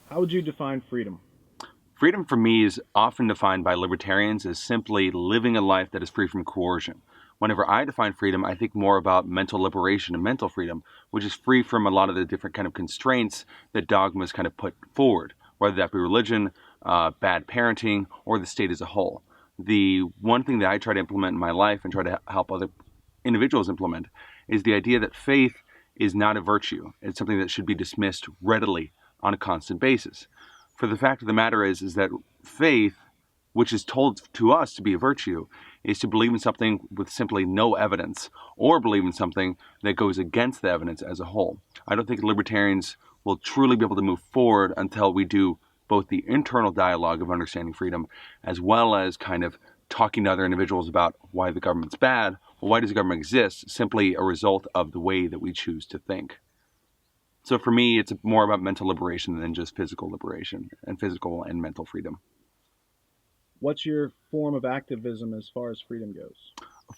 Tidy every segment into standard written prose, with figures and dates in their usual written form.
How would you define freedom? Freedom for me is often defined by libertarians as simply living a life that is free from coercion. Whenever I define freedom, I think more about mental liberation and mental freedom, which is free from a lot of the different kind of constraints that dogmas kind of put forward, whether that be religion, bad parenting, or the state as a whole. The one thing that I try to implement in my life and try to help other individuals implement is the idea that faith is not a virtue. It's something that should be dismissed readily on a constant basis. For the fact of the matter is that faith, which is told to us to be a virtue, is to believe in something with simply no evidence, or believe in something that goes against the evidence as a whole. I don't think libertarians will truly be able to move forward until we do both the internal dialogue of understanding freedom, as well as kind of talking to other individuals about why the government's bad. Well, why does the government exist? Simply a result of the way that we choose to think. So for me, it's more about mental liberation than just physical liberation and physical and mental freedom. What's your form of activism as far as freedom goes?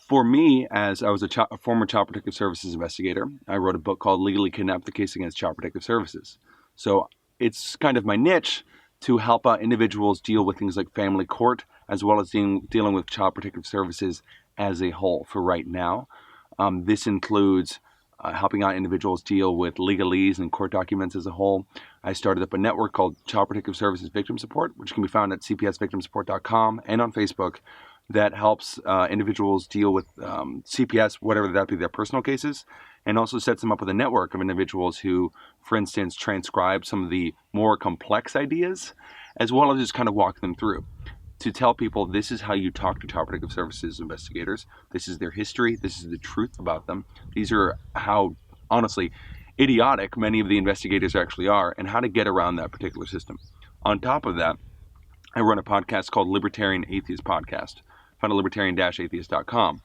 For me, as I was a former Child Protective Services investigator, I wrote a book called Legally Kidnapped: The Case Against Child Protective Services. So it's kind of my niche to help individuals deal with things like family court, as well as dealing with Child Protective Services as a whole for right now. This includes helping out individuals deal with legalese and court documents as a whole. I started up a network called Child Protective Services Victim Support, which can be found at cpsvictimsupport.com and on Facebook, that helps individuals deal with CPS, whatever that be their personal cases, and also sets them up with a network of individuals who, for instance, transcribe some of the more complex ideas, as well as just kind of walk them through to tell people this is how you talk to Child Protective Services investigators. This is their history. This is the truth about them. These are how, honestly, idiotic many of the investigators actually are, and how to get around that particular system. On top of that, I run a podcast called Libertarian Atheist Podcast, found at libertarian-atheist.com.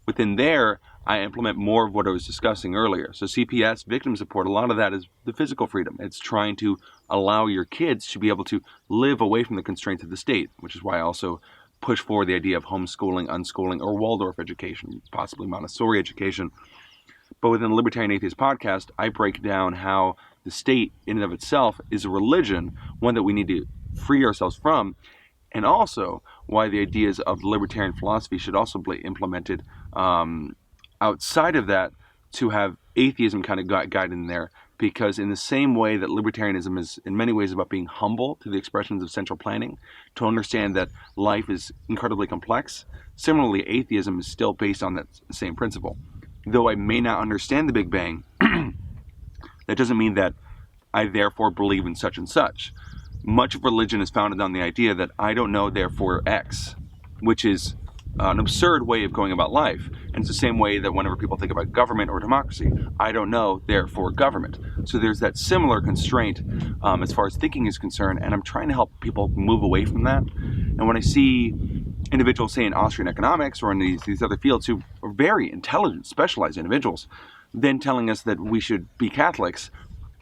Within there, I implement more of what I was discussing earlier. So CPS, victim support, a lot of that is the physical freedom. It's trying to allow your kids to be able to live away from the constraints of the state, which is why I also push forward the idea of homeschooling, unschooling, or Waldorf education, possibly Montessori education. But within the Libertarian Atheist Podcast, I break down how the state in and of itself is a religion, one that we need to free ourselves from, and also why the ideas of libertarian philosophy should also be implemented outside of that, to have atheism kind of guided in there. Because in the same way that libertarianism is in many ways about being humble to the expressions of central planning, to understand that life is incredibly complex, similarly atheism is still based on that same principle. Though I may not understand the Big Bang, that doesn't mean that I therefore believe in such and such. Much of religion is founded on the idea that I don't know, therefore X, which is an absurd way of going about life. And it's the same way that whenever people think about government or democracy, I don't know, therefore government. So there's that similar constraint as far as thinking is concerned, and I'm trying to help people move away from that. And when I see individuals, say in Austrian economics or in these other fields, who are very intelligent, specialized individuals, then telling us that we should be Catholics,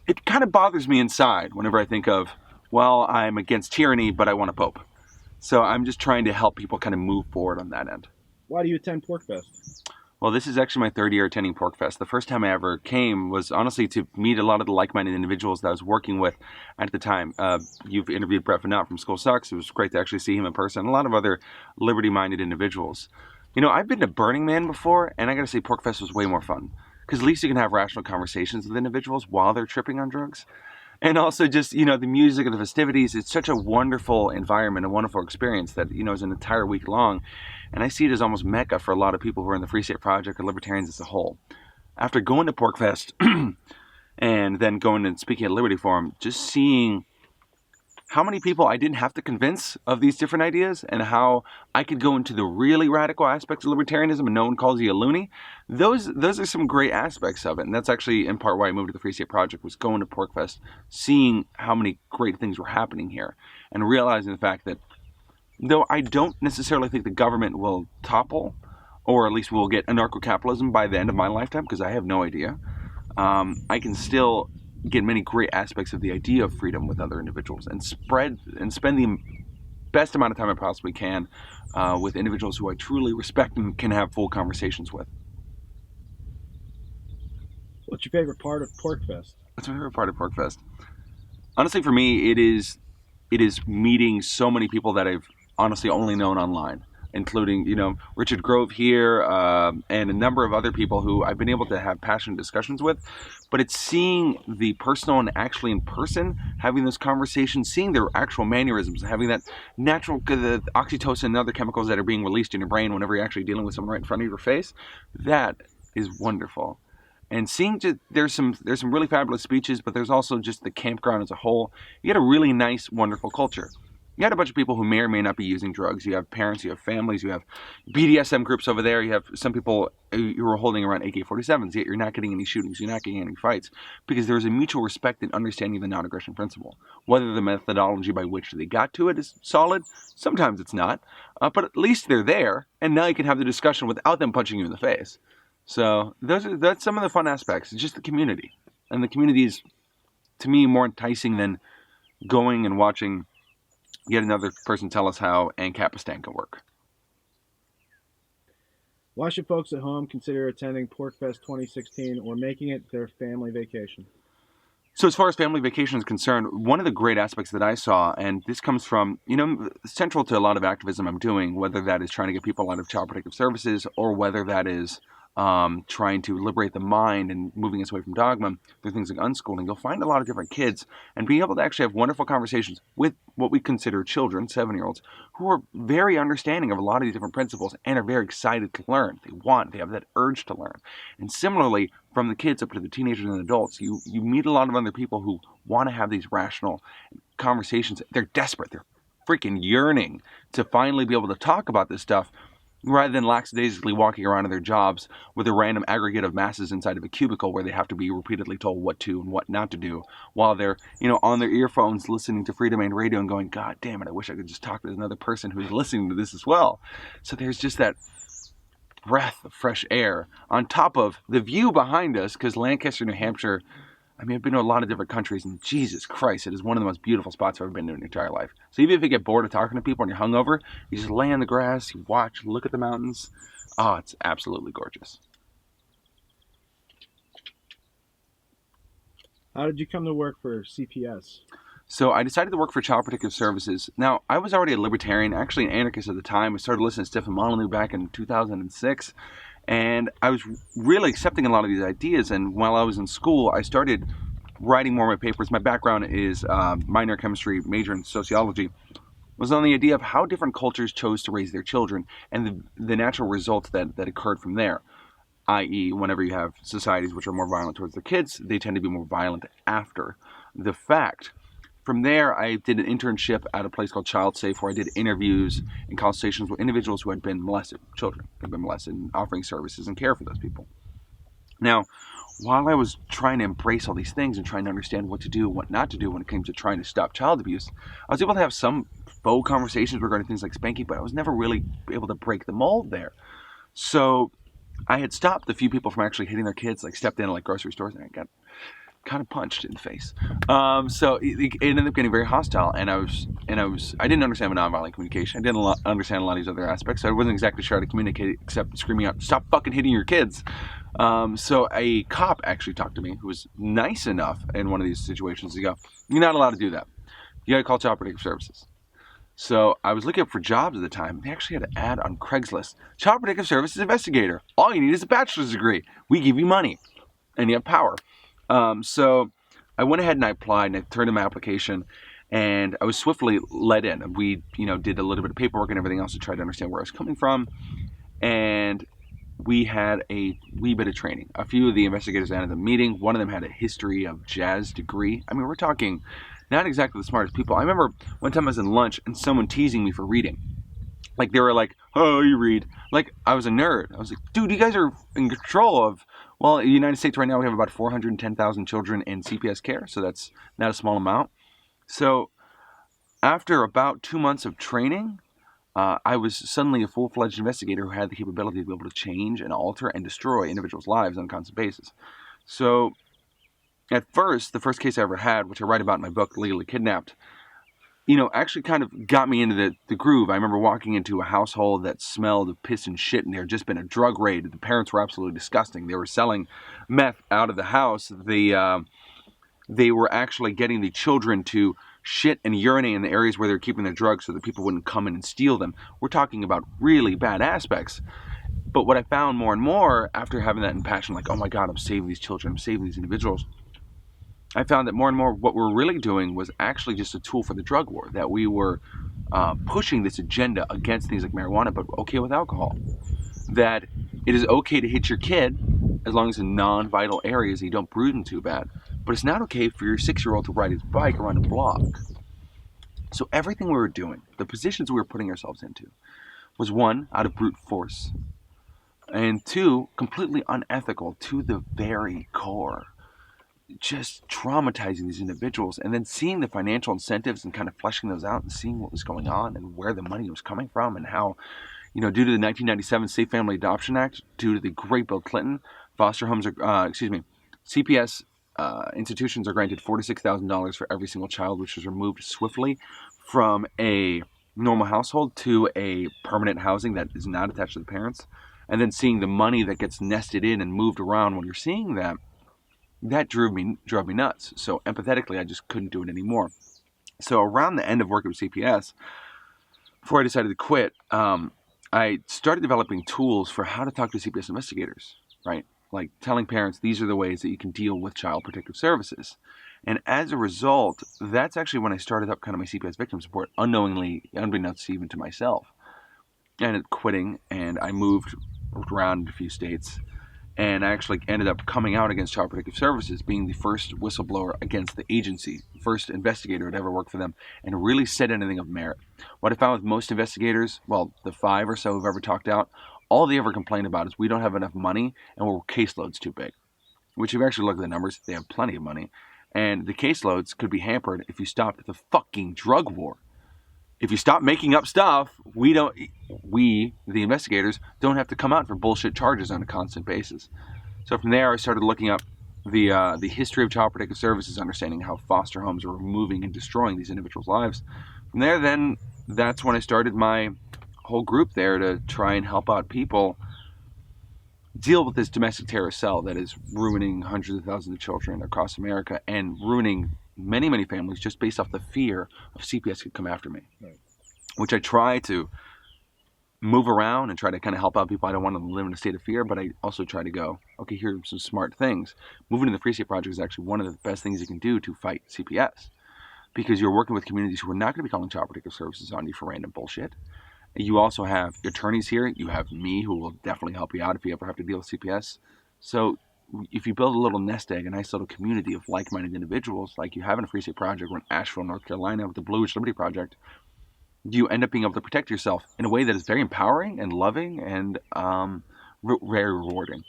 it kind of bothers me inside whenever I think of, well, I'm against tyranny, but I want a pope. So I'm just trying to help people kind of move forward on that end. Why do you attend PorcFest? Well, this is actually my third year attending PorcFest. The first time I ever came was honestly to meet a lot of the like-minded individuals that I was working with at the time. You've interviewed Brett Finot from School Sucks. It was great to actually see him in person. A lot of other liberty-minded individuals. You know, I've been to Burning Man before, and I got to say PorcFest was way more fun. Because at least you can have rational conversations with individuals while they're tripping on drugs. And also just, you know, the music and the festivities, it's such a wonderful environment, a wonderful experience that, you know, is an entire week long. And I see it as almost Mecca for a lot of people who are in the Free State Project or libertarians as a whole. After going to PorcFest and then going and speaking at Liberty Forum, just seeing how many people I didn't have to convince of these different ideas, and how I could go into the really radical aspects of libertarianism and no one calls you a loony. Those are some great aspects of it. And that's actually in part why I moved to the Free State Project, was going to PorcFest, seeing how many great things were happening here, and realizing the fact that though I don't necessarily think the government will topple, or at least we'll get anarcho-capitalism by the end of my lifetime, because I have no idea, I can still get many great aspects of the idea of freedom with other individuals, and spend the best amount of time I possibly can with individuals who I truly respect and can have full conversations with. What's your favorite part of PorcFest? That's my favorite part of PorcFest. Honestly, for me, it is meeting so many people that I've honestly only known online, including Richard Grove here, and a number of other people who I've been able to have passionate discussions with. But it's seeing the personal and actually in person, having those conversations, seeing their actual mannerisms, having that natural the oxytocin and other chemicals that are being released in your brain whenever you're actually dealing with someone right in front of your face. That is wonderful. And seeing just, there's some really fabulous speeches, but there's also just the campground as a whole. You had a really nice, wonderful culture. You had a bunch of people who may or may not be using drugs. You have parents, you have families, you have BDSM groups over there. You have some people who are holding around AK-47s, yet you're not getting any shootings, you're not getting any fights, because there's a mutual respect and understanding of the non-aggression principle. Whether the methodology by which they got to it is solid, sometimes it's not, but at least they're there, and now you can have the discussion without them punching you in the face. So that's some of the fun aspects. It's just the community, and the community is, to me, more enticing than going and watching yet another person tell us how Ancapistan can work. Why should folks at home consider attending PorcFest 2016 or making it their family vacation? So as far as family vacation is concerned, one of the great aspects that I saw, and this comes from, central to a lot of activism I'm doing, whether that is trying to get people out of child protective services or whether that is trying to liberate the mind and moving us away from dogma through things like unschooling, you'll find a lot of different kids and being able to actually have wonderful conversations with what we consider children, 7-year-olds, who are very understanding of a lot of these different principles and are very excited to learn. They have that urge to learn. And similarly, from the kids up to the teenagers and adults, you meet a lot of other people who want to have these rational conversations. They're desperate. They're freaking yearning to finally be able to talk about this stuff rather than lackadaisically walking around in their jobs with a random aggregate of masses inside of a cubicle where they have to be repeatedly told what to and what not to do while they're, on their earphones listening to Freedom and Radio and going, God damn it, I wish I could just talk to another person who's listening to this as well. So there's just that breath of fresh air on top of the view behind us, because Lancaster, New Hampshire, I've been to a lot of different countries, and Jesus Christ, it is one of the most beautiful spots I've ever been to in your entire life. So even if you get bored of talking to people and you're hungover, you just lay on the grass, you watch, look at the mountains. Oh, it's absolutely gorgeous. How did you come to work for CPS? So I decided to work for Child Protective Services. Now, I was already a libertarian, actually an anarchist at the time. I started listening to Stephen Molyneux back in 2006. And I was really accepting a lot of these ideas. And while I was in school, I started writing more of my papers. My background is minor chemistry, major in sociology. Was on the idea of how different cultures chose to raise their children and the natural results that occurred from there. I.e., whenever you have societies which are more violent towards their kids, they tend to be more violent after the fact. From there, I did an internship at a place called Child Safe, where I did interviews and consultations with individuals who had been molested, children who had been molested, and offering services and care for those people. Now, while I was trying to embrace all these things and trying to understand what to do and what not to do when it came to trying to stop child abuse, I was able to have some faux conversations regarding things like spanking, but I was never really able to break the mold there. So I had stopped a few people from actually hitting their kids, like stepped in at like grocery stores, and I got kind of punched in the face. So it ended up getting very hostile, and I didn't understand nonviolent communication. I didn't understand a lot of these other aspects. So I wasn't exactly sure how to communicate except screaming out, "Stop fucking hitting your kids!" So a cop actually talked to me who was nice enough in one of these situations to go, "You're not allowed to do that. You got to call Child Protective Services." So I was looking up for jobs at the time. They actually had an ad on Craigslist. Child Protective Services investigator. All you need is a bachelor's degree. We give you money, and you have power. So I went ahead and I applied and I turned in my application, and I was swiftly let in. We, did a little bit of paperwork and everything else to try to understand where I was coming from, and we had a wee bit of training. A few of the investigators ended the meeting. One of them had a history of jazz degree. We're talking not exactly the smartest people. I remember one time I was in lunch and someone teasing me for reading. Like, they were like, "Oh, you read." Like, I was a nerd. I was like, dude, you guys are in control of, well, in the United States right now, we have about 410,000 children in CPS care, so that's not a small amount. So after about 2 months of training, I was suddenly a full-fledged investigator who had the capability to be able to change and alter and destroy individuals' lives on a constant basis. So at first, the first case I ever had, which I write about in my book, Legally Kidnapped, actually kind of got me into the groove. I remember walking into a household that smelled of piss and shit, and there had just been a drug raid. The parents were absolutely disgusting. They were selling meth out of the house. they were actually getting the children to shit and urinate in the areas where they're keeping their drugs so that people wouldn't come in and steal them. We're talking about really bad aspects. But what I found more and more after having that passion, like, oh my God, I'm saving these children, I'm saving these individuals, I found that more and more what we're really doing was actually just a tool for the drug war, that we were pushing this agenda against things like marijuana, but okay with alcohol. That it is okay to hit your kid as long as in non-vital areas and you don't bruise them too bad. But it's not okay for your 6-year-old to ride his bike around a block. So everything we were doing, the positions we were putting ourselves into, was one, out of brute force, and two, completely unethical to the very core. Just traumatizing these individuals, and then seeing the financial incentives and kind of fleshing those out and seeing what was going on and where the money was coming from, and how, due to the 1997 Safe Family Adoption Act, due to the great Bill Clinton, foster homes are, CPS institutions are granted $4,000 to $6,000 for every single child, which was removed swiftly from a normal household to a permanent housing that is not attached to the parents. And then seeing the money that gets nested in and moved around when you're seeing that, that drove me nuts. So empathetically, I just couldn't do it anymore. So around the end of working with CPS, before I decided to quit, I started developing tools for how to talk to CPS investigators, right? Like telling parents, these are the ways that you can deal with child protective services. And as a result, that's actually when I started up kind of my CPS victim support, unknowingly, unbeknownst even to myself. I ended up quitting, and I moved around a few states. And I actually ended up coming out against Child Protective Services, being the first whistleblower against the agency, first investigator to ever work for them, and really said anything of merit. What I found with most investigators, well, the 5 or so who've ever talked out, all they ever complain about is we don't have enough money and our caseload's too big. Which, if you actually look at the numbers, they have plenty of money. And the caseloads could be hampered if you stopped the fucking drug war. If you stop making up stuff, we, the investigators, don't have to come out for bullshit charges on a constant basis. So from there, I started looking up the history of Child Protective Services, understanding how foster homes are removing and destroying these individuals' lives. From there, then, that's when I started my whole group there to try and help out people deal with this domestic terrorist cell that is ruining hundreds of thousands of children across America and ruining many, many families just based off the fear of CPS could come after me. Right. Which I try to move around and try to kind of help out people. I don't want to live in a state of fear, but I also try to go, okay, here are some smart things. Moving to the Free State Project is actually one of the best things you can do to fight CPS, because you're working with communities who are not going to be calling Child Protective Services on you for random bullshit. You also have attorneys here. You have me, who will definitely help you out if you ever have to deal with CPS. So if you build a little nest egg, a nice little community of like-minded individuals, like you have in a Free State Project or in Asheville, North Carolina, with the Blue Ridge Liberty Project, you end up being able to protect yourself in a way that is very empowering and loving and very rewarding.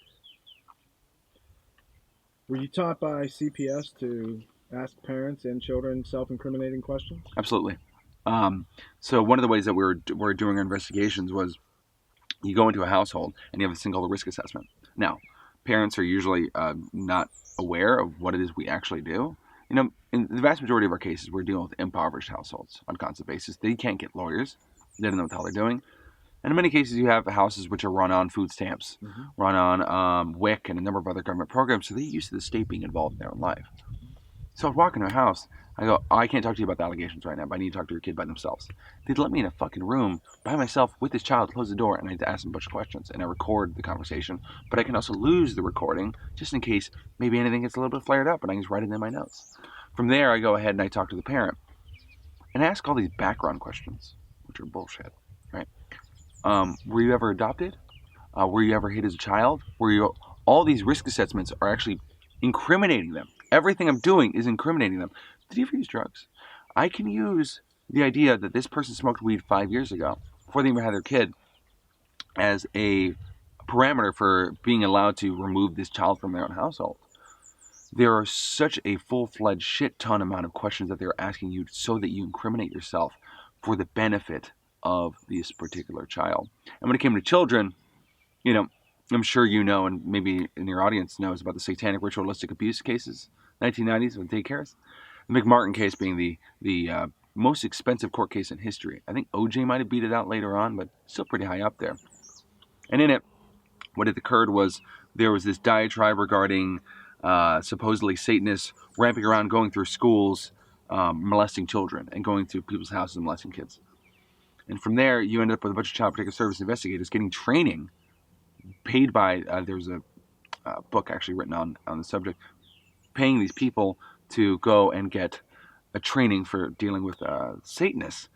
Were you taught by CPS to ask parents and children self-incriminating questions? Absolutely. So one of the ways that we're doing our investigations was you go into a household and you have this thing called a risk assessment. Now, parents are usually not aware of what it is we actually do. In the vast majority of our cases, we're dealing with impoverished households on a constant basis. They can't get lawyers. They don't know what the hell they're doing. And in many cases, you have houses which are run on food stamps, run on WIC and a number of other government programs. So they're used to the state being involved in their own life. So I'd walk into a house. I go, I can't talk to you about the allegations right now, but I need to talk to your kid by themselves. They'd let me in a fucking room by myself with this child, close the door, and I'd ask them a bunch of questions. And I record the conversation, but I can also lose the recording just in case maybe anything gets a little bit flared up, and I can just write it in my notes. From there, I go ahead and I talk to the parent. And I ask all these background questions, which are bullshit, right? Were you ever adopted? Were you ever hit as a child? All these risk assessments are actually incriminating them. Everything I'm doing is incriminating them. Did you ever use drugs? I can use the idea that this person smoked weed 5 years ago, before they even had their kid, as a parameter for being allowed to remove this child from their own household. There are such a full-fledged shit ton amount of questions that they're asking you so that you incriminate yourself for the benefit of this particular child. And when it came to children, I'm sure you know, and maybe in your audience knows about the satanic ritualistic abuse cases, 1990s with daycares. The McMartin case being the most expensive court case in history. I think OJ might have beat it out later on, but still pretty high up there. And in it, what had occurred was there was this diatribe regarding supposedly Satanists ramping around, going through schools, molesting children, and going to people's houses and molesting kids. And from there, you end up with a bunch of child protective service investigators getting training paid by, there's a book actually written on the subject, paying these people to go and get a training for dealing with Satanists.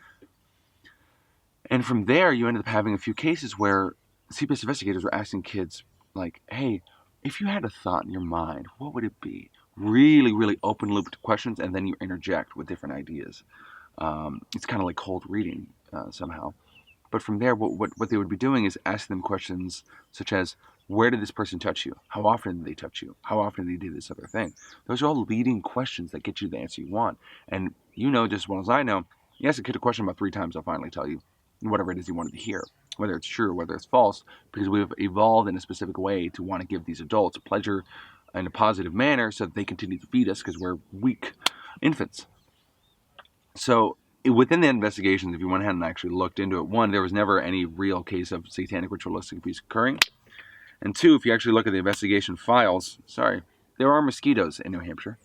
And from there, you ended up having a few cases where CPS investigators were asking kids, like, hey, if you had a thought in your mind, what would it be? Really, really open looped questions, and then you interject with different ideas. It's kind of like cold reading somehow. But from there, what they would be doing is asking them questions such as, where did this person touch you? How often did they touch you? How often did they do this other thing? Those are all leading questions that get you the answer you want. And you know just as well as I know, you ask a kid a question about 3 times, they'll finally tell you whatever it is you wanted to hear, whether it's true or whether it's false, because we've evolved in a specific way to want to give these adults pleasure in a positive manner so that they continue to feed us because we're weak infants. So within the investigations, if you went ahead and actually looked into it, 1, there was never any real case of satanic ritualistic abuse occurring. And 2, if you actually look at the investigation files, there are mosquitoes in New Hampshire,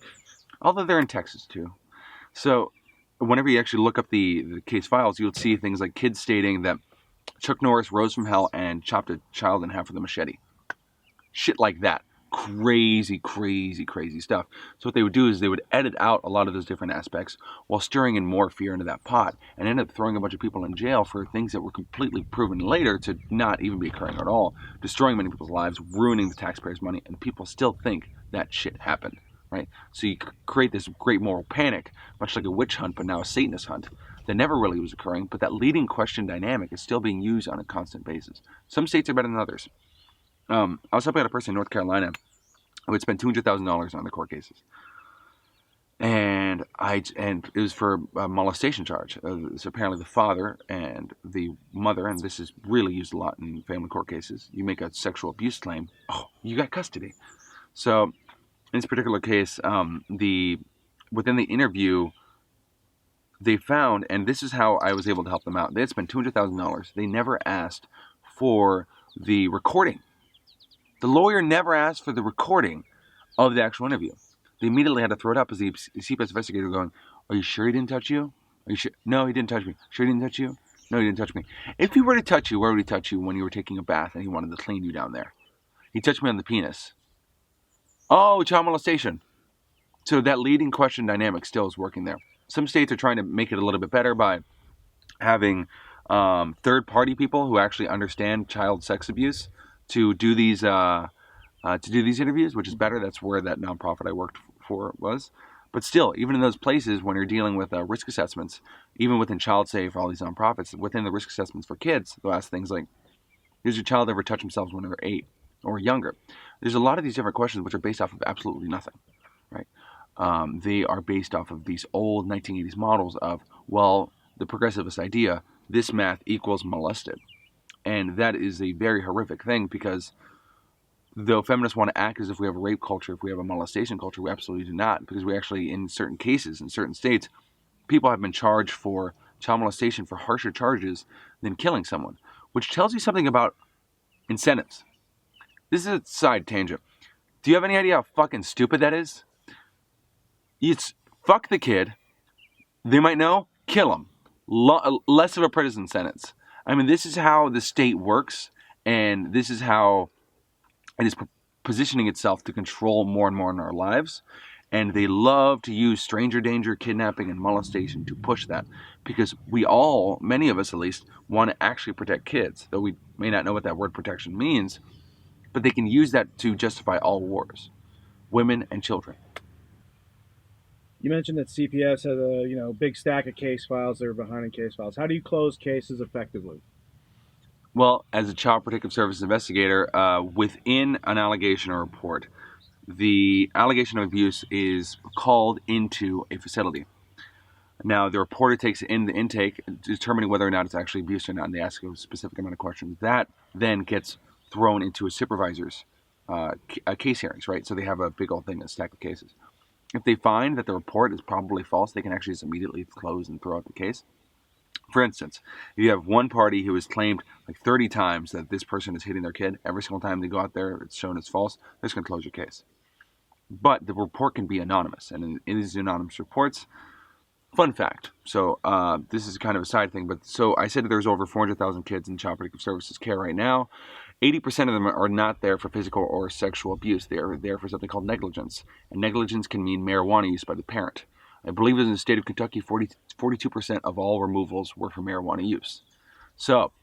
although they're in Texas too. So whenever you actually look up the case files, you'll see things like kids stating that Chuck Norris rose from hell and chopped a child in half with a machete. Shit like that. Crazy, crazy, crazy stuff. So what they would do is they would edit out a lot of those different aspects while stirring in more fear into that pot and end up throwing a bunch of people in jail for things that were completely proven later to not even be occurring at all, destroying many people's lives, ruining the taxpayers' money, and people still think that shit happened, right? So you create this great moral panic, much like a witch hunt, but now a Satanist hunt, that never really was occurring, but that leading question dynamic is still being used on a constant basis. Some states are better than others. I was helping out a person in North Carolina who would spend $200,000 on the court cases, and it was for a molestation charge. So apparently the father and the mother, and this is really used a lot in family court cases. You make a sexual abuse claim, oh, you got custody. So in this particular case, within the interview, they found, and this is how I was able to help them out. They had spent $200,000. They never asked for the recording. The lawyer never asked for the recording of the actual interview. They immediately had to throw it up as the CPS investigator going, are you sure he didn't touch you? Are you sure? No, he didn't touch me. Sure he didn't touch you? No, he didn't touch me. If he were to touch you, where would he touch you when you were taking a bath and he wanted to clean you down there? He touched me on the penis. Oh, child molestation. So that leading question dynamic still is working there. Some states are trying to make it a little bit better by having third-party people who actually understand child sex abuse to do these interviews, which is better. That's where that nonprofit I worked for was. But still, even in those places, when you're dealing with risk assessments, even within Child Safe, all these nonprofits, within the risk assessments for kids, they'll ask things like, does your child ever touch themselves when they're 8 or younger? There's a lot of these different questions which are based off of absolutely nothing, right? They are based off of these old 1980s models of, well, the progressivist idea, this math equals molested. And that is a very horrific thing because though feminists want to act as if we have a rape culture, if we have a molestation culture, we absolutely do not. Because we actually, in certain cases, in certain states, people have been charged for child molestation for harsher charges than killing someone, which tells you something about incentives. This is a side tangent. Do you have any idea how fucking stupid that is? It's fuck the kid. They might know, kill him. Less of a prison sentence. I mean, this is how the state works, and this is how it is positioning itself to control more and more in our lives. And they love to use stranger danger, kidnapping, and molestation to push that. Because we all, many of us at least, want to actually protect kids. Though we may not know what that word protection means. But they can use that to justify all wars. Women and children. You mentioned that CPS has a big stack of case files that are behind in case files. How do you close cases effectively? Well, as a child protective services investigator, within an allegation or report, the allegation of abuse is called into a facility. Now, the reporter takes in the intake, determining whether or not it's actually abuse or not, and they ask a specific amount of questions. That then gets thrown into a supervisor's case hearings, right? So they have a big old thing, a stack of cases. If they find that the report is probably false, they can actually just immediately close and throw out the case. For instance, if you have one party who has claimed like 30 times that this person is hitting their kid, every single time they go out there, it's shown as false, they're just going to close your case. but the report can be anonymous. And in these anonymous reports, fun fact. So this is kind of a side thing, but so I said there's over 400,000 kids in Child Protective Services care right now. 80% of them are not there for physical or sexual abuse. They are there for something called negligence. And negligence can mean marijuana use by the parent. I believe in the state of Kentucky, 42% of all removals were for marijuana use. So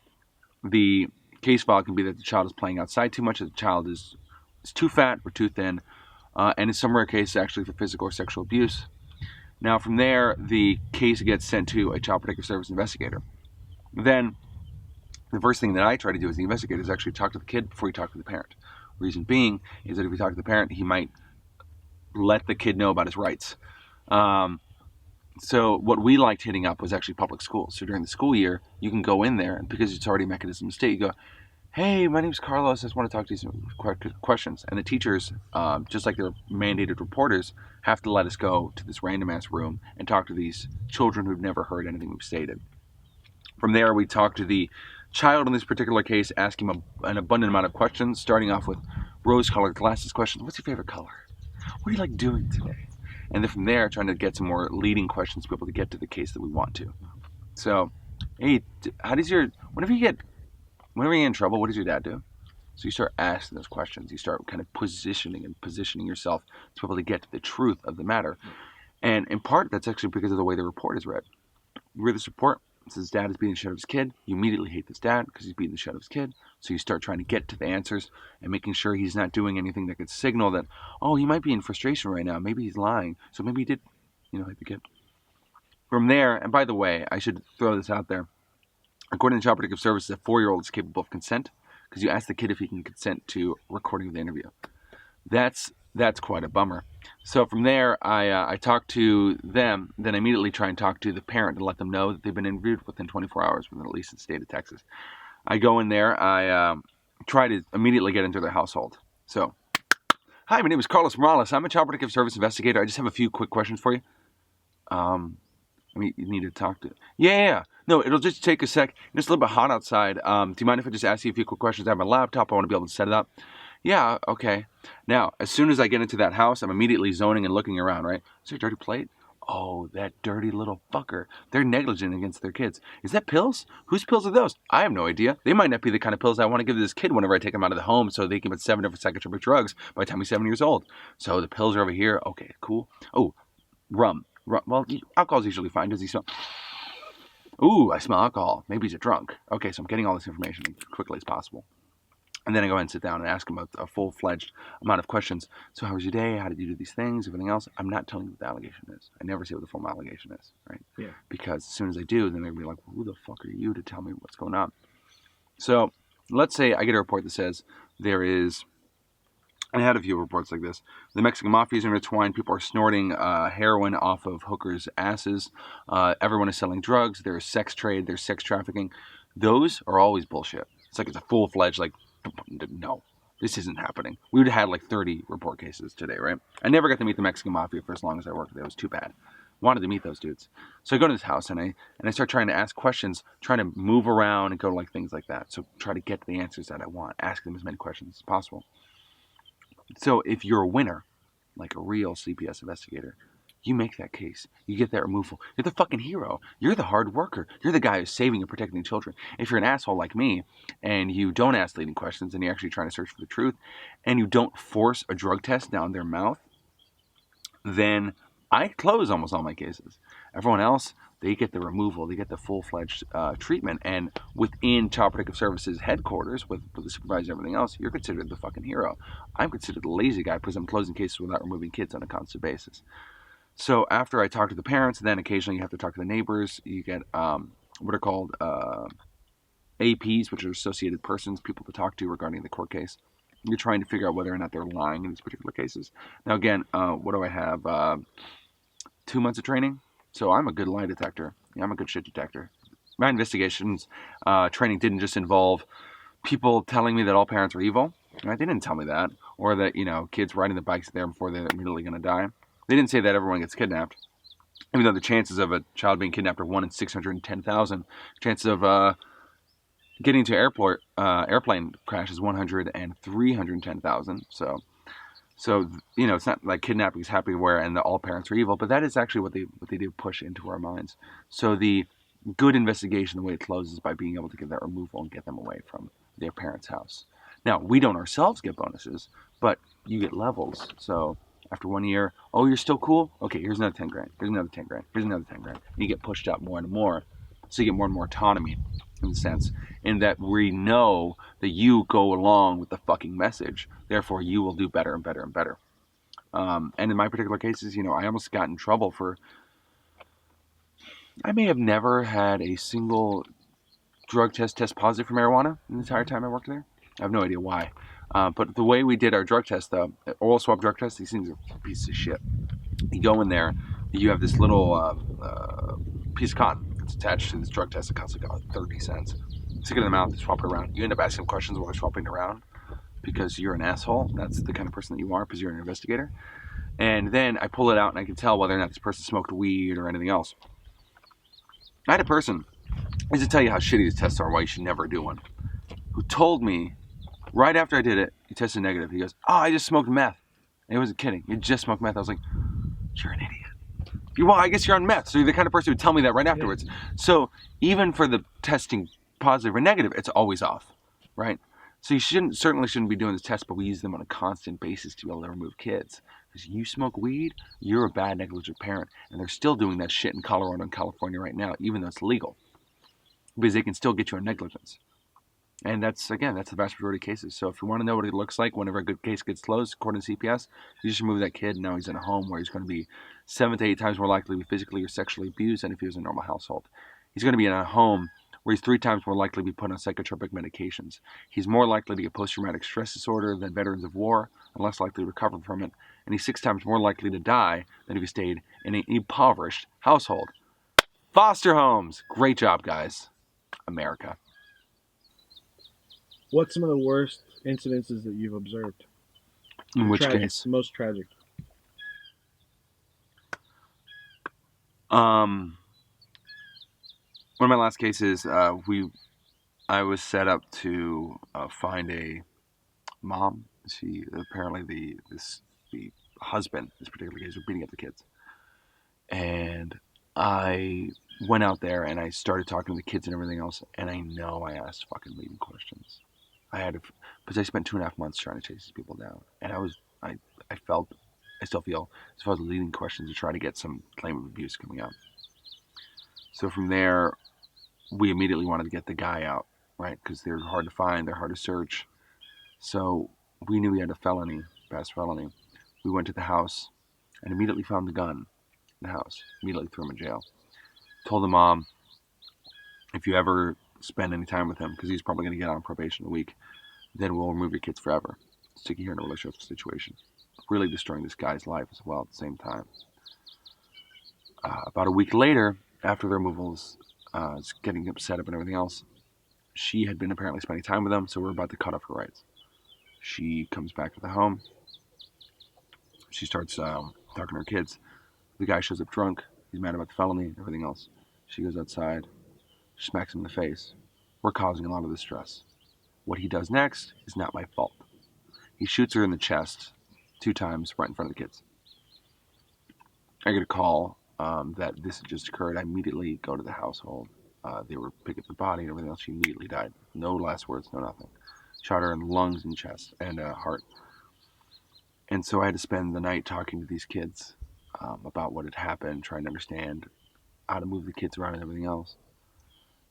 the case file can be that the child is playing outside too much, that the child is too fat or too thin, and in some rare cases actually for physical or sexual abuse. Now from there, the case gets sent to a Child Protective Service investigator. Then the first thing that I try to do as the investigator is actually talk to the kid before you talk to the parent. Reason being is that if you talk to the parent, he might let the kid know about his rights. So what we liked hitting up was actually public schools. So during the school year, you can go in there, and because it's already a mechanism of state, you go, hey, my name's Carlos, I just want to talk to you some questions. And the teachers, just like they're mandated reporters, have to let us go to this random ass room and talk to these children who've never heard anything we've stated. From there, we talk to the child in this particular case, ask him an abundant amount of questions, starting off with rose-colored glasses questions. What's your favorite color? What do you like doing today? And then from there, trying to get some more leading questions to be able to get to the case that we want to. So, hey, whenever you get in trouble, what does your dad do? So you start asking those questions. You start kind of positioning yourself to be able to get to the truth of the matter. And in part, that's actually because of the way the report is read. You read this report, it says dad is beating the shit out of his kid. You immediately hate this dad because he's beating the shit out of his kid. So you start trying to get to the answers and making sure he's not doing anything that could signal that, oh, he might be in frustration right now. Maybe he's lying. So maybe he did, hit the kid. From there, and by the way, I should throw this out there. According to Child Protective Services, a 4-year-old is capable of consent because you ask the kid if he can consent to recording the interview. That's quite a bummer. So from there, I talk to them, then I immediately try and talk to the parent and let them know that they've been interviewed within 24 hours within at least the state of Texas. I go in there, I try to immediately get into their household. So, hi, my name is Carlos Morales. I'm a Child Protective Service investigator. I just have a few quick questions for you. You need to talk to... Yeah. No, it'll just take a sec. It's a little bit hot outside. Do you mind if I just ask you a few quick questions? I have my laptop. I want to be able to set it up. Yeah, okay. Now, as soon as I get into that house, I'm immediately zoning and looking around, right? Is there a dirty plate? Oh, that dirty little fucker. They're negligent against their kids. Is that pills? Whose pills are those? I have no idea. They might not be the kind of pills I want to give to this kid whenever I take him out of the home so they can put 7 different psychotropic drugs by the time he's 7 years old. So the pills are over here. Okay, cool. Oh, rum. Well, alcohol's usually fine. Does he smell? Ooh, I smell alcohol. Maybe he's a drunk. Okay, so I'm getting all this information as quickly as possible. And then I go ahead and sit down and ask him a full-fledged amount of questions. So how was your day? How did you do these things? Everything else? I'm not telling you what the allegation is. I never say what the formal allegation is, right? Yeah. Because as soon as I do, then they're going to be like, well, who the fuck are you to tell me what's going on? So let's say I get a report that says there is... I had a few reports like this. The Mexican mafia is intertwined. People are snorting heroin off of hookers' asses. Everyone is selling drugs. There's sex trade. There's sex trafficking. Those are always bullshit. It's like it's a full-fledged, no, this isn't happening. We would have had 30 report cases today, right? I never got to meet the Mexican mafia for as long as I worked there. It was too bad. Wanted to meet those dudes. So I go to this house and I start trying to ask questions, trying to move around and go to things like that. So try to get to the answers that I want. Ask them as many questions as possible. So if you're a winner, like a real CPS investigator, you make that case. You get that removal. You're the fucking hero. You're the hard worker. You're the guy who's saving and protecting children. If you're an asshole like me and you don't ask leading questions and you're actually trying to search for the truth and you don't force a drug test down their mouth, then I close almost all my cases. Everyone else, they get the removal. They get the full-fledged treatment. And within Child Protective Services headquarters, with the supervisor and everything else, you're considered the fucking hero. I'm considered the lazy guy because I'm closing cases without removing kids on a constant basis. So after I talk to the parents, then occasionally you have to talk to the neighbors. You get what are called APs, which are associated persons, people to talk to regarding the court case. You're trying to figure out whether or not they're lying in these particular cases. Now again, what do I have? 2 months of training. So I'm a good lie detector. Yeah, I'm a good shit detector. My investigations training didn't just involve people telling me that all parents are evil. Right? They didn't tell me that. Or that, kids riding the bikes there before they're immediately going to die. They didn't say that everyone gets kidnapped. Even though the chances of a child being kidnapped are 1 in 610,000. Chances of getting to airplane crash is 100 and 310,000. So So it's not like kidnapping is happening where and all parents are evil, but that is actually what they do push into our minds. So the good investigation, the way it closes, is by being able to get that removal and get them away from their parents' house. Now we don't ourselves get bonuses, but you get levels. So after 1 year, oh, you're still cool. Okay, here's another 10 grand. Here's another 10 grand. Here's another 10 grand. And you get pushed up more and more, so you get more and more autonomy in the sense in that we know that you go along with the fucking message. Therefore, you will do better and better and better. And in my particular cases, I almost got in trouble for. I may have never had a single drug test positive for marijuana in the entire time I worked there. I have no idea why. But the way we did our drug test, though, oral swab drug test, these things are pieces of shit. You go in there, you have this little piece of cotton that's attached to this drug test. It costs like 30 cents. Stick it in the mouth, swap it around. You end up asking them questions while they're swapping it around because you're an asshole. That's the kind of person that you are because you're an investigator. And then I pull it out and I can tell whether or not this person smoked weed or anything else. I had a person, I just tell you how shitty these tests are, why you should never do one, who told me right after I did it, he tested negative. He goes, oh, I just smoked meth. And he wasn't kidding. He just smoked meth. I was like, you're an idiot. Well, I guess you're on meth. So you're the kind of person who would tell me that right afterwards. Yeah. So even for the testing positive or negative, it's always off, right? So you certainly shouldn't be doing this test, but we use them on a constant basis to be able to remove kids. Because you smoke weed, you're a bad, negligent parent. And they're still doing that shit in Colorado and California right now, even though it's legal. Because they can still get you on negligence. And that's the vast majority of cases. So if you want to know what it looks like whenever a good case gets closed, according to CPS, you just remove that kid, and now he's in a home where he's going to be 7 to 8 times more likely to be physically or sexually abused than if he was in a normal household. He's going to be in a home where he's 3 times more likely to be put on psychotropic medications. He's more likely to get post-traumatic stress disorder than veterans of war, and less likely to recover from it. And he's 6 times more likely to die than if he stayed in an impoverished household. Foster homes! Great job, guys. America. What's some of the worst incidences that you've observed? In which case? The most tragic. One of my last cases, I was set up to find a mom. She apparently the husband, in this particular case, was beating up the kids, and I went out there and I started talking to the kids and everything else. And I know I asked fucking leading questions. Because I spent 2.5 months trying to chase these people down, and I still feel as far as leading questions to try to get some claim of abuse coming out. So from there, we immediately wanted to get the guy out, right? Because they're hard to find, they're hard to search. So we knew he had a past felony. We went to the house and immediately found the gun in the house. Immediately threw him in jail. Told the mom, if you ever spend any time with him, because he's probably going to get on probation in a week, then we'll remove your kids forever. Stick you here in a relationship situation. Really destroying this guy's life as well at the same time. About a week later, after the removals, getting upset up and everything else, she had been apparently spending time with him, so we're about to cut off her rights. She comes back to the home. She starts talking to her kids. The guy shows up drunk. He's mad about the felony, everything else. She goes outside, smacks him in the face. We're causing a lot of distress. What he does next is not my fault. He shoots her in the chest 2 times right in front of the kids. I get a call that this had just occurred. I immediately go to the household. They were picking up the body and everything else. She immediately died. No last words, no nothing. Shot her in the lungs and chest and heart. And so I had to spend the night talking to these kids about what had happened, trying to understand how to move the kids around and everything else.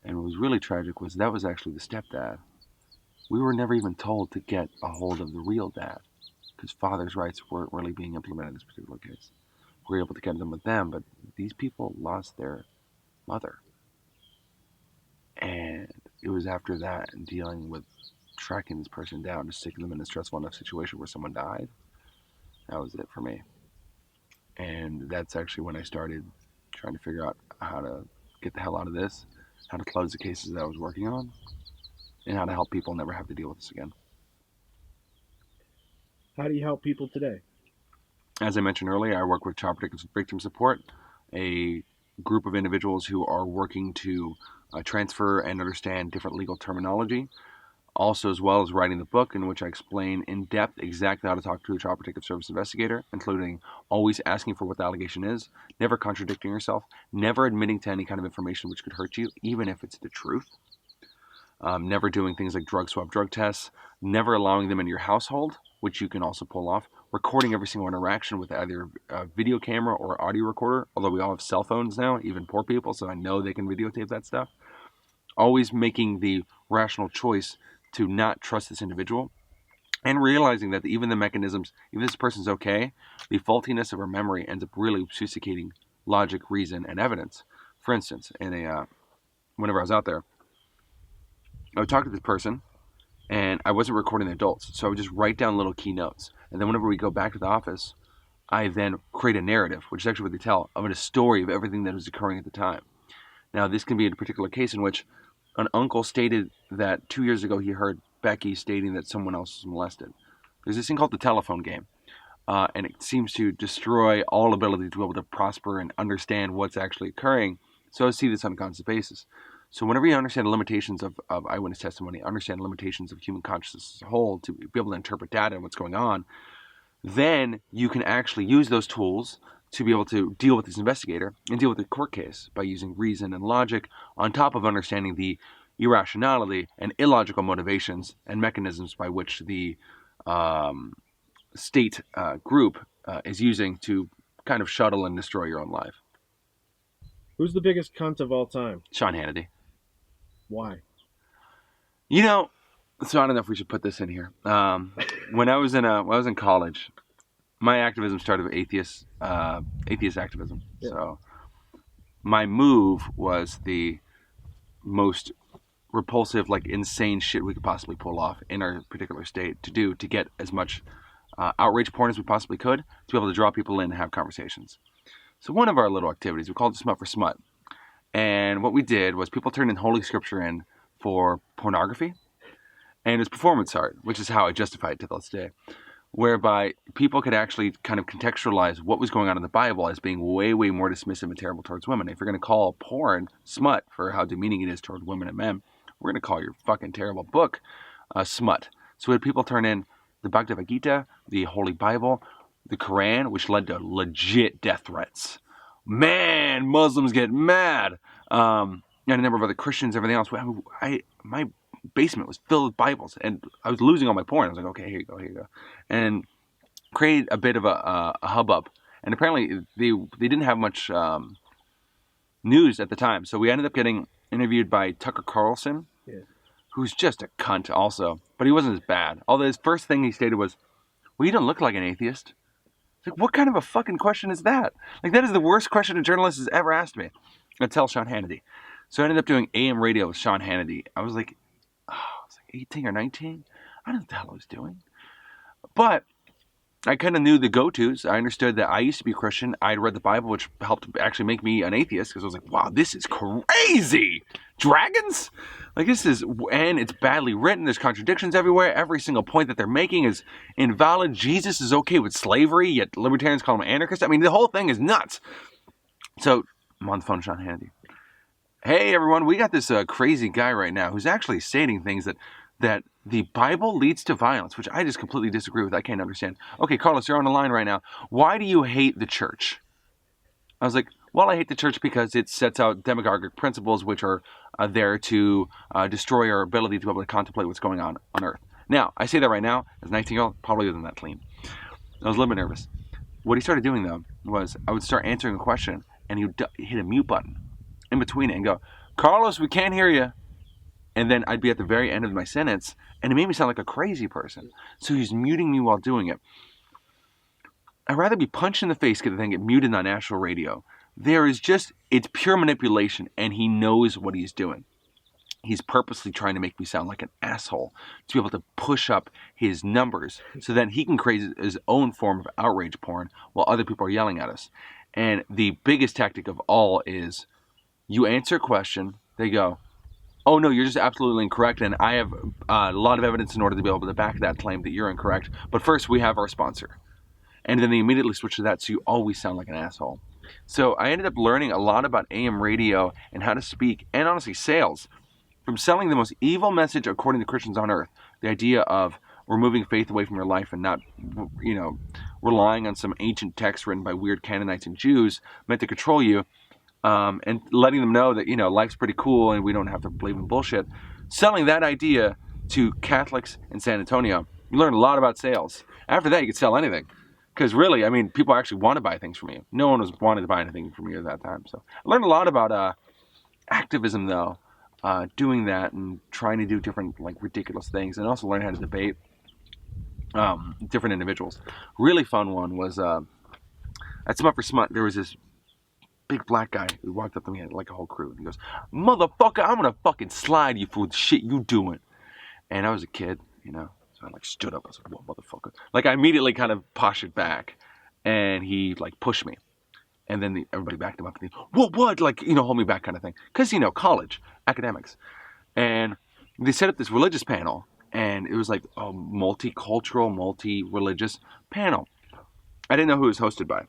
And what was really tragic was that was actually the stepdad. We were never even told to get a hold of the real dad, because father's rights weren't really being implemented in this particular case. We were able to get them with them, but these people lost their mother. And it was after that and dealing with tracking this person down, just sticking them in a stressful enough situation where someone died. That was it for me. And that's actually when I started trying to figure out how to get the hell out of this, how to close the cases that I was working on, and how to help people never have to deal with this again. How do you help people today? As I mentioned earlier, I work with Child Protective Victim Support, a group of individuals who are working to transfer and understand different legal terminology. also as well as writing the book in which I explain in depth exactly how to talk to a Child Protective Service investigator, including always asking for what the allegation is, never contradicting yourself, never admitting to any kind of information which could hurt you, even if it's the truth, never doing things like drug swab drug tests, never allowing them in your household, which you can also pull off, recording every single interaction with either a video camera or audio recorder, although we all have cell phones now, even poor people, so I know they can videotape that stuff. Always making the rational choice to not trust this individual, and realizing that even the mechanisms, even this person's okay, the faultiness of our memory ends up really obfuscating logic, reason, and evidence. For instance, whenever I was out there, I would talk to this person, and I wasn't recording the adults, so I would just write down little key notes. And then whenever we go back to the office, I then create a narrative, which is actually what they tell, of a story of everything that was occurring at the time. Now, this can be a particular case in which an uncle stated that 2 years ago he heard Becky stating that someone else was molested. There's this thing called the telephone game, and it seems to destroy all ability to be able to prosper and understand what's actually occurring. So I see this on a constant basis. So whenever you understand the limitations of eyewitness testimony, understand the limitations of human consciousness as a whole, to be able to interpret data and what's going on, then you can actually use those tools to be able to deal with this investigator and deal with the court case by using reason and logic on top of understanding the irrationality and illogical motivations and mechanisms by which the state group is using to kind of shuttle and destroy your own life. Who's the biggest cunt of all time? Sean Hannity. Why? You know, so I don't know if we should put this in here. When I was in college, my activism started with atheist activism. Yeah. So my move was the most repulsive, like insane shit we could possibly pull off in our particular state to get as much outrage porn as we possibly could to be able to draw people in and have conversations. So one of our little activities, we called it Smut for Smut. And what we did was people turned in Holy Scripture in for pornography. And it was performance art, which is how I justify it to this day, whereby people could actually kind of contextualize what was going on in the Bible as being way, way more dismissive and terrible towards women. If you're going to call porn smut for how demeaning it is toward women and men, we're going to call your fucking terrible book smut. So we had people turn in the Bhagavad Gita, the Holy Bible, the Quran, which led to legit death threats. Man, Muslims get mad. And a number of other Christians, everything else. My basement was filled with Bibles, and I was losing all my porn. I was like, okay, here you go. And created a bit of a hubbub. And apparently they didn't have much news at the time. So we ended up getting interviewed by Tucker Carlson, who's just a cunt also. But he wasn't as bad. Although his first thing he stated was, well, you don't look like an atheist. Like, what kind of a fucking question is that? Like, that is the worst question a journalist has ever asked me. I tell Sean Hannity. So I ended up doing AM radio with Sean Hannity. I was like 18 or 19. I don't know what the hell I was doing. But I kind of knew the go-tos. I understood that I used to be a Christian. I'd read the Bible, which helped actually make me an atheist, because I was like, wow, this is crazy. Dragons? Like, this is, and it's badly written. There's contradictions everywhere. Every single point that they're making is invalid. Jesus is okay with slavery, yet libertarians call him anarchist. I mean, the whole thing is nuts. So I'm on the phone with Sean Hannity. Hey, everyone, we got this crazy guy right now who's actually stating things that the Bible leads to violence, which I just completely disagree with. I can't understand. Okay, Carlos, you're on the line right now. Why do you hate the church? I was like, well, I hate the church because it sets out demagogic principles which are there to destroy our ability to be able to contemplate what's going on earth. Now, I say that right now, as a 19-year-old, probably wasn't that clean. I was a little bit nervous. What he started doing, though, was I would start answering a question, and he would hit a mute button in between it and go, Carlos, we can't hear you. And then I'd be at the very end of my sentence, and it made me sound like a crazy person. So he's muting me while doing it. I'd rather be punched in the face than get muted on national radio. It's pure manipulation, and he knows what he's doing. He's purposely trying to make me sound like an asshole to be able to push up his numbers so that he can create his own form of outrage porn while other people are yelling at us. And the biggest tactic of all is you answer a question, they go, oh no, you're just absolutely incorrect, and I have a lot of evidence in order to be able to back that claim that you're incorrect. But first, we have our sponsor. And then they immediately switch to that, so you always sound like an asshole. So I ended up learning a lot about AM radio and how to speak, and honestly, sales, from selling the most evil message according to Christians on earth, the idea of removing faith away from your life and not, relying on some ancient text written by weird Canaanites and Jews meant to control you, and letting them know that, life's pretty cool and we don't have to believe in bullshit. Selling that idea to Catholics in San Antonio, you learn a lot about sales. After that, you could sell anything. Because really, people actually want to buy things from you. No one was wanting to buy anything from you at that time. So I learned a lot about activism, though, doing that and trying to do different, ridiculous things. And also learn how to debate different individuals. Really fun one was at Smut for Smut, there was this big black guy who walked up to me and had a whole crew. And he goes, "Motherfucker, I'm going to fucking slide you for the shit you doing." And I was a kid, So I stood up. I was like, "Whoa, motherfucker!" I immediately kind of postured back, and he pushed me, and then everybody backed him up and he, what? Hold me back kind of thing, because college academics, and they set up this religious panel, and it was a multicultural, multi-religious panel. I didn't know who it was hosted by.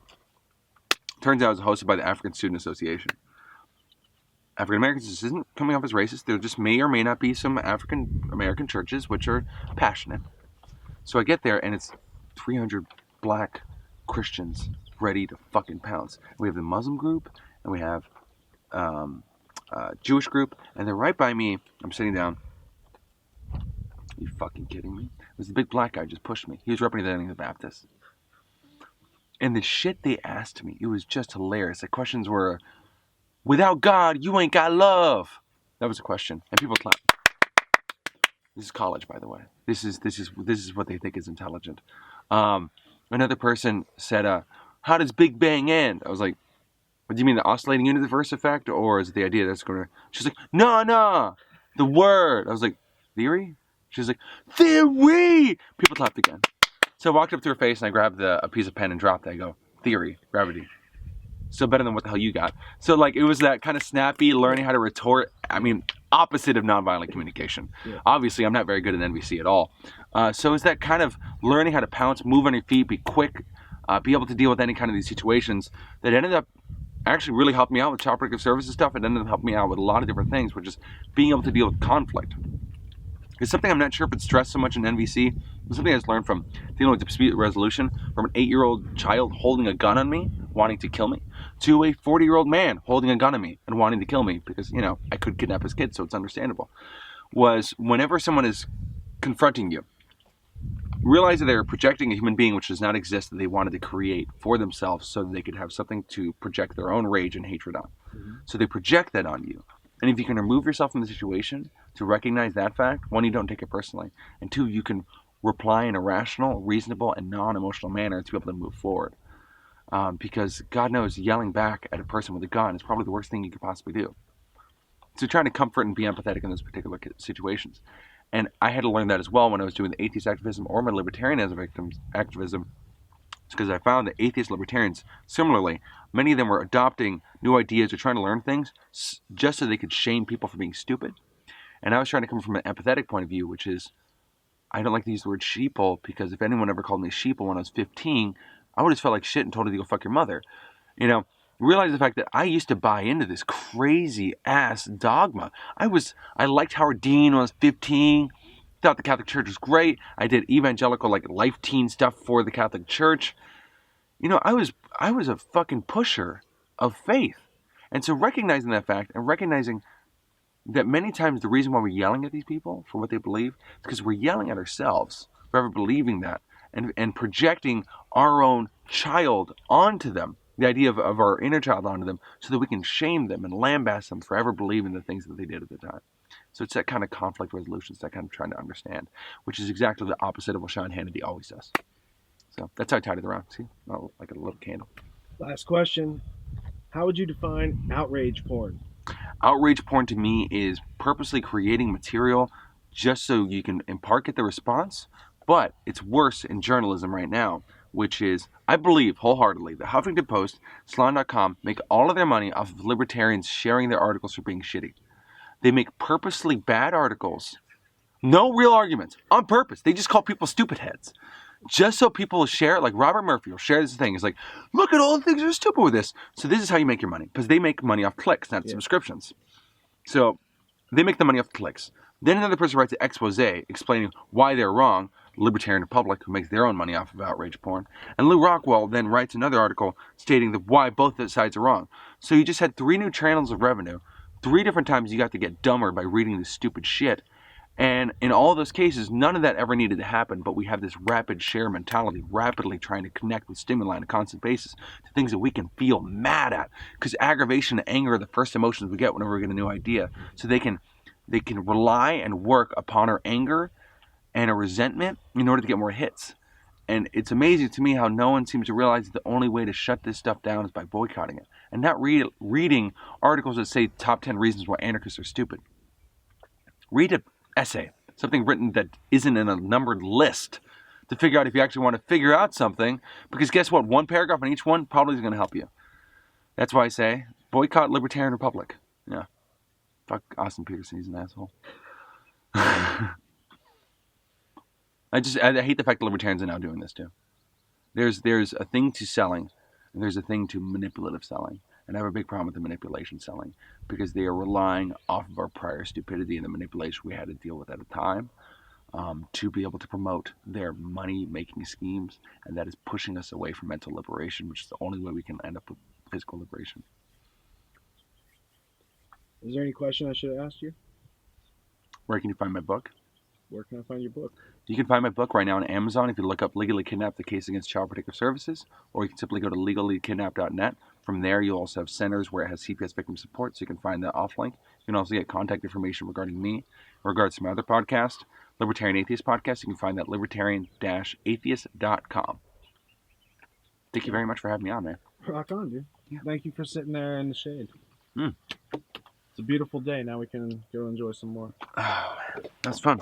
Turns out it was hosted by the African Student Association. African Americans, this isn't coming off as racist. There just may or may not be some African American churches which are passionate. So I get there and it's 300 black Christians ready to fucking pounce. We have the Muslim group and we have Jewish group, and they're right by me. I'm sitting down. Are you fucking kidding me? It was the big black guy who just pushed me. He was representing the Baptists. And the shit they asked me, it was just hilarious. The questions were, "Without God, you ain't got love." That was a question, and people clap. This is college, by the way. This is what they think is intelligent. Another person said, "How does Big Bang end?" I was like, "What do you mean, the oscillating universe effect, or is it the idea that's going to?" She's like, "No, the word." I was like, "Theory?" She's like, "Theory." People clapped again. So I walked up to her face and I grabbed a piece of pen and dropped it. I go, "Theory, gravity. Still better than what the hell you got." So it was that kind of snappy learning how to retort. Opposite of nonviolent communication. Yeah. Obviously, I'm not very good at NVC at all. So it's that kind of learning how to pounce, move on your feet, be quick, be able to deal with any kind of these situations that ended up actually really helped me out with child protective services stuff. It ended up helping me out with a lot of different things, which is being able to deal with conflict. It's something I'm not sure if it's stressed so much in NVC. It's something I just learned from dealing with dispute resolution, from an 8-year-old child holding a gun on me, wanting to kill me, to a 40-year-old man holding a gun on me and wanting to kill me because, I could kidnap his kid, so it's understandable. Was whenever someone is confronting you, realize that they're projecting a human being which does not exist, that they wanted to create for themselves so that they could have something to project their own rage and hatred on. Mm-hmm. So they project that on you. And if you can remove yourself from the situation to recognize that fact, one, you don't take it personally, and two, you can reply in a rational, reasonable, and non-emotional manner to be able to move forward. Because God knows yelling back at a person with a gun is probably the worst thing you could possibly do. So trying to comfort and be empathetic in those particular situations. And I had to learn that as well when I was doing the atheist activism or my libertarianism activism. It's because I found that atheist libertarians, similarly, many of them were adopting new ideas or trying to learn things just so they could shame people for being stupid. And I was trying to come from an empathetic point of view, which is, I don't like to use the word sheeple, because if anyone ever called me sheeple when I was 15, I would have felt like shit and told her to go fuck your mother. Realize the fact that I used to buy into this crazy ass dogma. I liked Howard Dean when I was 15. Thought the Catholic Church was great. I did evangelical life teen stuff for the Catholic Church. I was a fucking pusher of faith. And so recognizing that fact and recognizing that many times the reason why we're yelling at these people for what they believe is because we're yelling at ourselves for ever believing that and projecting our own child onto them, the idea of our inner child onto them, so that we can shame them and lambaste them for ever believing the things that they did at the time. So it's that kind of conflict resolution, it's that kind of trying to understand, which is exactly the opposite of what Sean Hannity always does. So that's how I tied it around. See, not like a little candle. Last question. How would you define outrage porn? Outrage porn to me is purposely creating material just so you can in part get the response, but it's worse in journalism right now, which is, I believe wholeheartedly, the Huffington Post, Salon.com make all of their money off of libertarians sharing their articles for being shitty. They make purposely bad articles, no real arguments, on purpose. They just call people stupid heads. Just so people will share it, like Robert Murphy will share this thing. It's like, look at all the things that are stupid with this. So this is how you make your money, because they make money off clicks, not subscriptions. So They make the money off the clicks. Then another person writes an expose explaining why they're wrong, Libertarian Republic, who makes their own money off of outrage porn. And Lou Rockwell then writes another article stating that why both sides are wrong. So you just had 3 new channels of revenue. 3 different times you got to get dumber by reading this stupid shit. And in all those cases, none of that ever needed to happen, but we have this rapid share mentality, rapidly trying to connect with stimuli on a constant basis to things that we can feel mad at. Because aggravation and anger are the first emotions we get whenever we get a new idea. So they can rely and work upon our anger and our resentment in order to get more hits. And it's amazing to me how no one seems to realize that the only way to shut this stuff down is by boycotting it. And not reading articles that say top 10 reasons why anarchists are stupid. Read an essay, something written that isn't in a numbered list, to figure out if you actually want to figure out something. Because guess what? One paragraph on each one probably is going to help you. That's why I say boycott Libertarian Republic. Yeah. Fuck Austin Peterson. He's an asshole. I hate the fact that libertarians are now doing this too. There's a thing to selling, and there's a thing to manipulative selling. And I have a big problem with the manipulation selling, because they are relying off of our prior stupidity and the manipulation we had to deal with at a time to be able to promote their money-making schemes, and that is pushing us away from mental liberation, which is the only way we can end up with physical liberation. Is there any question I should have asked you? Where can you find my book? Where can I find your book? You can find my book right now on Amazon if you look up Legally Kidnapped, the Case Against Child Protective Services, or you can simply go to legallykidnapped.net. From there, you'll also have centers where it has CPS victim support, so you can find that off link. You can also get contact information regarding me, in regards to my other podcast, Libertarian Atheist Podcast. You can find that at libertarian-atheist.com. Thank you very much for having me on, man. Rock on, dude. Yeah. Thank you for sitting there in the shade. Mm. It's a beautiful day. Now we can go enjoy some more. Oh, man. That's fun.